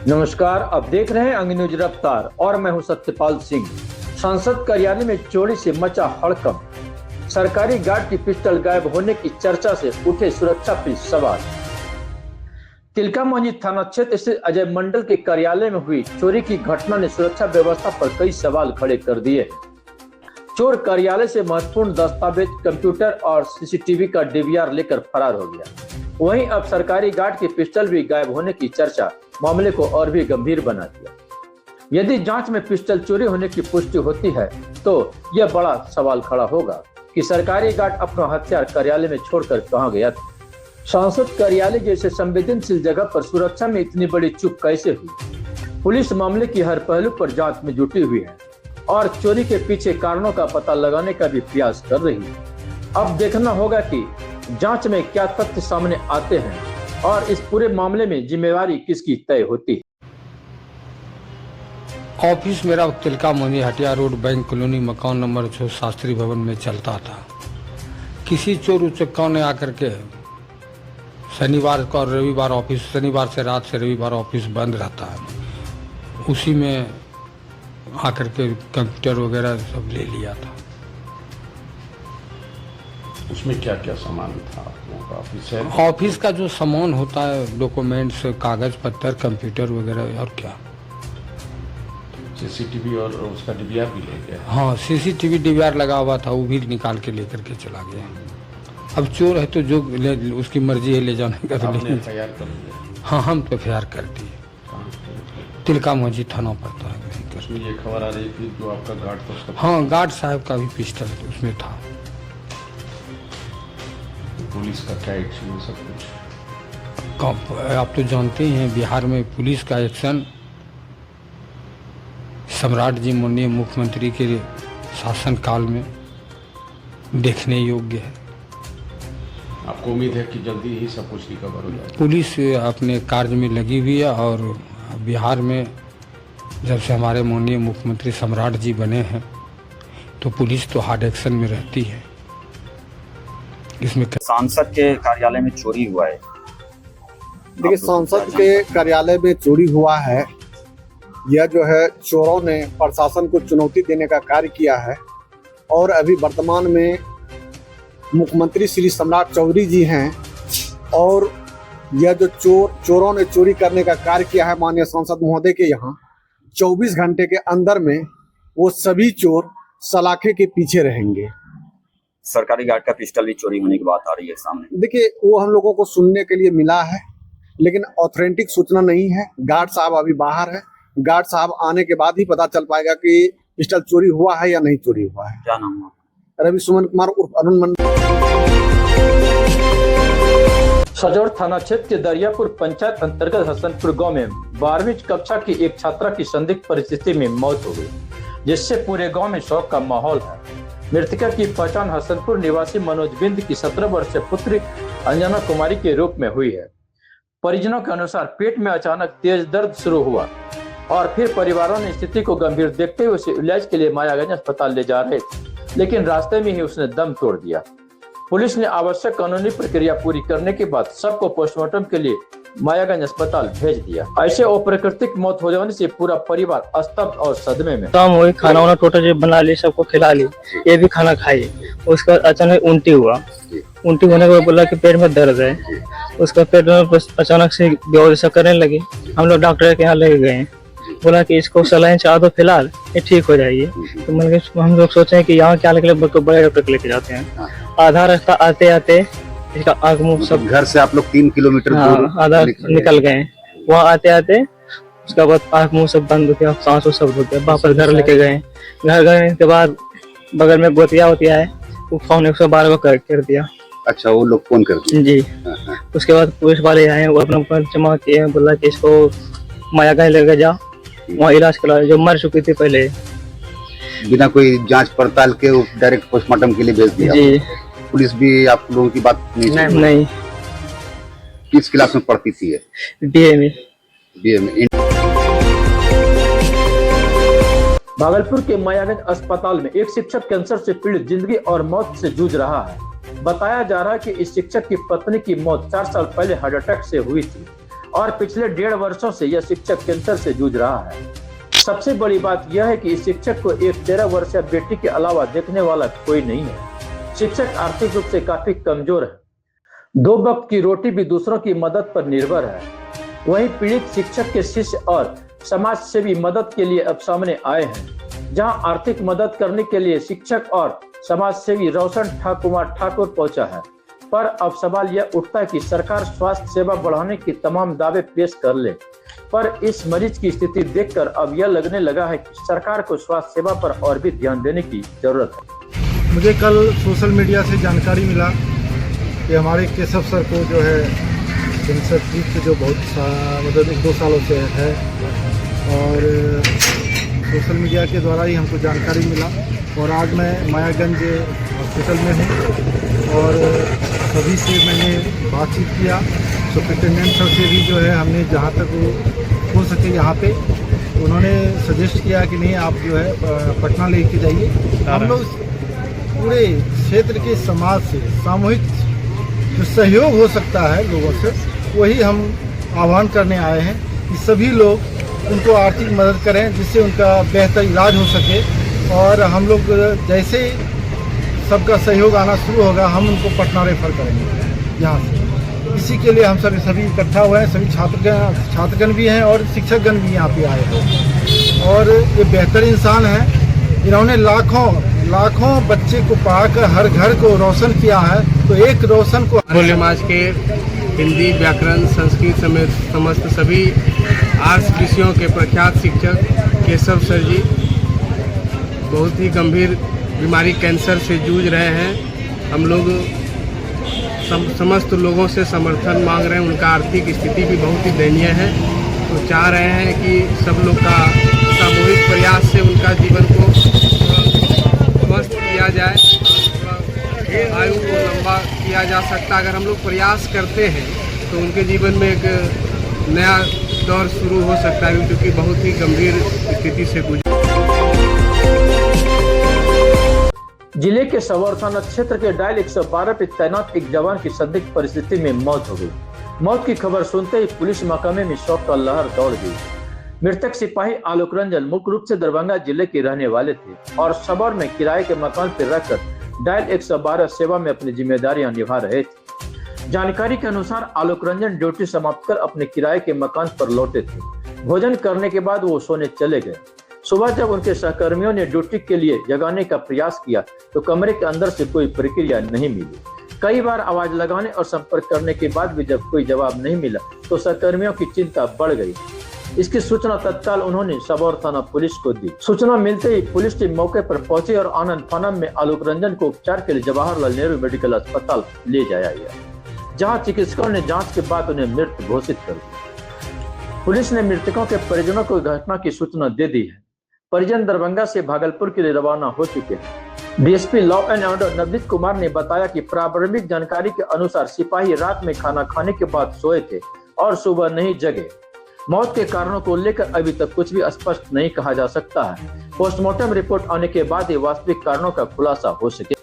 नमस्कार, अब देख रहे हैं अंग न्यूज रफ्तार और मैं हूं सत्यपाल सिंह। संसद कार्यालय में चोरी से मचा हड़कंप। सरकारी गार्ड की पिस्टल गायब होने की चर्चा से उठे सुरक्षा पे सवाल। तिलकामांझी थाना क्षेत्र स्थित अजय मंडल के कार्यालय में हुई चोरी की घटना ने सुरक्षा व्यवस्था पर कई सवाल खड़े कर दिए। चोर कार्यालय से महत्वपूर्ण दस्तावेज, कंप्यूटर और सीसीटीवी का डीवीआर लेकर फरार हो गया। वहीं अब सरकारी गार्ड की पिस्टल भी गायब होने की चर्चा मामले को और भी गंभीर बना दिया। यदि जांच में पिस्टल चोरी होने की पुष्टि होती है तो यह बड़ा सवाल खड़ा होगा कि सरकारी गार्ड अपना हथियार कार्यालय में छोड़कर कहां गया था। सांसद कार्यालय जैसे संवेदनशील जगह पर सुरक्षा में इतनी बड़ी चूक कैसे हुई? पुलिस मामले की हर पहलू पर जांच में जुटी हुई है और चोरी के पीछे कारणों का पता लगाने का भी प्रयास कर रही है। अब देखना होगा कि जांच में क्या तथ्य सामने आते हैं और इस पूरे मामले में जिम्मेवारी किसकी तय होती है। ऑफिस मेरा Tilkamanjhi Hatia road bank colony मकान नंबर 6 शास्त्री भवन में चलता था। किसी चोर उचक्काओं ने आकर के शनिवार को और रविवार ऑफिस, शनिवार से रात से रविवार ऑफिस बंद रहता है, उसी में आकर के कंप्यूटर वगैरह सब ले लिया था। उसमें क्या क्या सामान था ऑफिस है? ऑफिस का जो सामान होता है, डॉक्यूमेंट्स, कागज पत्तर, कंप्यूटर वगैरह और क्या। सीसीटीवी और उसका डीवीआर भी ले गया? हाँ, सीसीटीवी डीवीआर लगा हुआ था, वो भी निकाल के लेकर के चला गया। अब चोर है तो जो उसकी मर्जी है ले जाने का। आपने एफआईआर कर दिया? हाँ, हम तो एफआईआर कर दिए। तिलकामांझी थाना पड़ता है। उसमें ये खबर आ रही थी जो आपका गार्ड था उसका? हाँ, गार्ड साहब का भी पिस्टल उसमें था। पुलिस का क्या एक्शन है सब कुछ? आप तो जानते ही हैं बिहार में पुलिस का एक्शन सम्राट जी माननीय मुख्यमंत्री के शासनकाल में देखने योग्य है। आपको उम्मीद है कि जल्दी ही सब कुछ रिकवर हो जाए? पुलिस अपने कार्य में लगी हुई है और बिहार में जब से हमारे माननीय मुख्यमंत्री सम्राट जी बने हैं तो पुलिस तो हार्ड एक्शन में रहती है। इसमें सांसद के कार्यालय में चोरी हुआ है। देखिए, सांसद के कार्यालय में चोरी हुआ है, यह जो है चोरों ने प्रशासन को चुनौती देने का कार्य किया है और अभी वर्तमान में मुख्यमंत्री श्री सम्राट चौधरी जी हैं और यह जो चोरों ने चोरी करने का कार्य किया है माननीय सांसद महोदय के यहाँ 24 घंटे के अंदर में वो सभी चोर सलाखे के पीछे रहेंगे। सरकारी गार्ड का पिस्टल भी चोरी होने की बात आ रही है सामने। देखिए, वो हम लोगों को सुनने के लिए मिला है लेकिन ऑथेंटिक सूचना नहीं है। गार्ड साहब अभी बाहर है, गार्ड साहब आने के बाद ही पता चल पाएगा कि पिस्टल चोरी हुआ है या नहीं चोरी हुआ है। क्या नाम है? रवि सुमन कुमार उर्फ अरुण मंडल। सजौर थाना क्षेत्र के दरियापुर पंचायत अंतर्गत हसनपुर गांव में 12वीं कक्षा की एक छात्रा की संदिग्ध परिस्थिति में मौत हो गई, जिससे पूरे गांव में शोक का माहौल है। मृतका की पहचान हसनपुर निवासी मनोज बिंद की 17 वर्षीय पुत्री अंजना कुमारी के रूप में हुई है। परिजनों के अनुसार पेट में अचानक तेज दर्द शुरू हुआ और फिर परिवारों ने स्थिति को गंभीर देखते हुए उसे इलाज के लिए मायागंज अस्पताल ले जा रहे थे, लेकिन रास्ते में ही उसने दम तोड़ दिया। पुलिस ने आवश्यक कानूनी प्रक्रिया पूरी करने के बाद सबको पोस्टमार्टम के लिए मायागंज अस्पताल भेज दिया। ऐसे अप्राकृतिक मौत हो जाने से पूरा परिवार स्तब्ध और सदमे में। शाम हुई, खाना वाना टोटल बना ली, सबको खिला ली, ये भी खाना खाई। उसके बाद अचानक उल्टी हुआ। उल्टी होने के बाद बोला कि पेट में दर्द है। उसका पेट में अचानक से बेहोश सा करने लगी। हम लोग डॉक्टर के यहाँ ले गए, बोला कि इसको सलाइन चढ़ा दो, फिलहाल ये ठीक हो जाएगी। तो हम लोग सोचे कि यहाँ क्या लेके बड़े डॉक्टर के लेके जाते हैं। आधा रास्ता आते आते इसका आँख मुँह सब, घर से आप लोग 3 किलोमीटर दूर आधा निकल गए। वहाँ आते आते उसके बाद आँख मुँह सब बंद हो गया, सांस सब हो गया। वापस घर लेके गए। घर गए के बाद बगल में गोतिया होतिया है, वो फोन 112 को कर दिया। अच्छा, वो लोग फोन कर दिए? जी। उसके बाद पुलिस वाले आए, वो अपना जमा किए, बोला कि इसको मायागंज लेके जाओ, वहाँ इलाज करा। जो मर चुकी थी पहले, बिना कोई जांच पड़ताल के डायरेक्ट पोस्टमार्टम के लिए भेज दिया? जी। पुलिस भी आप लोगों की बात नहीं। किस क्लास में पढ़ती थी? बीए में। भागलपुर के मायागंज अस्पताल में एक शिक्षक कैंसर से पीड़ित जिंदगी और मौत से जूझ रहा है। बताया जा रहा है कि इस शिक्षक की पत्नी की मौत 4 साल पहले हार्ट अटैक से हुई थी और पिछले 1.5 वर्षों से यह शिक्षक कैंसर से जूझ रहा है। सबसे बड़ी बात यह है कि इस शिक्षक को एक 13 वर्षीय बेटी के अलावा देखने वाला कोई नहीं है। शिक्षक आर्थिक रूप से काफी कमजोर है। 2 वक्त की रोटी भी दूसरों की मदद पर निर्भर है। वहीं पीड़ित शिक्षक के शिष्य और समाज सेवी मदद के लिए अब सामने आए हैं। जहां आर्थिक मदद करने के लिए शिक्षक और समाज सेवी रोशन कुमार ठाकुर पहुंचा है, पर अब सवाल यह उठता है कि सरकार स्वास्थ्य सेवा बढ़ाने की तमाम दावे पेश कर ले, पर इस मरीज की स्थिति देखकर अब यह लगने लगा है कि सरकार को स्वास्थ्य सेवा पर और भी ध्यान देने की जरूरत है। मुझे कल सोशल मीडिया से जानकारी मिला कि हमारे केशव सर को जो है कैंसर पीड़ित जो बहुत मतलब 1-2 सालों से है, और सोशल मीडिया के द्वारा ही हमको जानकारी मिला। और आज मैं मायागंज हॉस्पिटल में हूँ और सभी से मैंने बातचीत किया। सुपरिटेंडेंट सर से भी जो है हमने जहाँ तक हो सके यहाँ पे उन्होंने सजेस्ट किया कि नहीं आप जो है पटना लेके जाइए। हम लोग पूरे क्षेत्र के समाज से सामूहिक जो सहयोग हो सकता है लोगों से, वही हम आह्वान करने आए हैं कि सभी लोग उनको आर्थिक मदद करें जिससे उनका बेहतर इलाज हो सके। और हम लोग जैसे सबका सहयोग आना शुरू होगा हम उनको पटना रेफर करेंगे यहाँ से। इसी के लिए हम सभी इकट्ठा हुए हैं। सभी छात्रगण भी हैं और शिक्षकगण भी यहाँ पे आए हैं। और ये बेहतर इंसान है। इन्होंने लाखों बच्चे को पढ़ाकर हर घर को रोशन किया है। तो एक रोशन को समाज के हिंदी, व्याकरण, संस्कृत समेत समस्त सभी आर्ट्स विषयों के प्रख्यात शिक्षक केशव सर जी बहुत ही गंभीर बीमारी कैंसर से जूझ रहे हैं। हम लोग समस्त लोगों से समर्थन मांग रहे हैं। उनका आर्थिक स्थिति भी बहुत ही दयनीय है। तो चाह रहे हैं कि सब लोग का सामूहिक प्रयास से उनका जीवन को स्वस्थ किया जाए, आयु को लंबा किया जा सकता। अगर हम लोग प्रयास करते हैं तो उनके जीवन में एक नया दौर शुरू हो सकता है, क्योंकि बहुत ही गंभीर स्थिति से गुजर। जिले के सबौर थाना क्षेत्र के डायल 112 पर तैनात एक जवान की संदिग्ध परिस्थिति में मौत हो गई। मौत की खबर सुनते ही पुलिस महकमे में शोक का लहर दौड़ गई। मृतक सिपाही आलोक रंजन मुख्य रूप से दरभंगा जिले के रहने वाले थे और सबौर में किराए के मकान पर रहकर डायल 112 सेवा में अपनी जिम्मेदारियां निभा रहे थे। जानकारी के अनुसार आलोक रंजन ड्यूटी समाप्त कर अपने किराए के मकान पर लौटे थे। भोजन करने के बाद वो सोने चले गए। सुबह जब उनके सहकर्मियों ने ड्यूटी के लिए जगाने का प्रयास किया तो कमरे के अंदर से कोई प्रतिक्रिया नहीं मिली। कई बार आवाज लगाने और संपर्क करने के बाद भी जब कोई जवाब नहीं मिला तो सहकर्मियों की चिंता बढ़ गई। इसकी सूचना तत्काल उन्होंने सबौर थाना पुलिस को दी। सूचना मिलते ही पुलिस टीम मौके पर पहुंची और आनंद फानम में आलोक रंजन को उपचार के लिए जवाहरलाल नेहरू मेडिकल अस्पताल ले जाया गया, जहां चिकित्सकों ने जांच के बाद उन्हें मृत घोषित कर दिया। पुलिस ने मृतकों के परिजनों को घटना की सूचना दे दी है। परिजन दरभंगा से भागलपुर के लिए रवाना हो चुके हैं। DSP law and order Navneet Kumar ने बताया कि प्रारंभिक जानकारी के अनुसार सिपाही रात में खाना खाने के बाद सोए थे और सुबह नहीं जगे। मौत के कारणों को लेकर अभी तक कुछ भी स्पष्ट नहीं कहा जा सकता है। पोस्टमार्टम रिपोर्ट आने के बाद ही वास्तविक कारणों का खुलासा हो सके।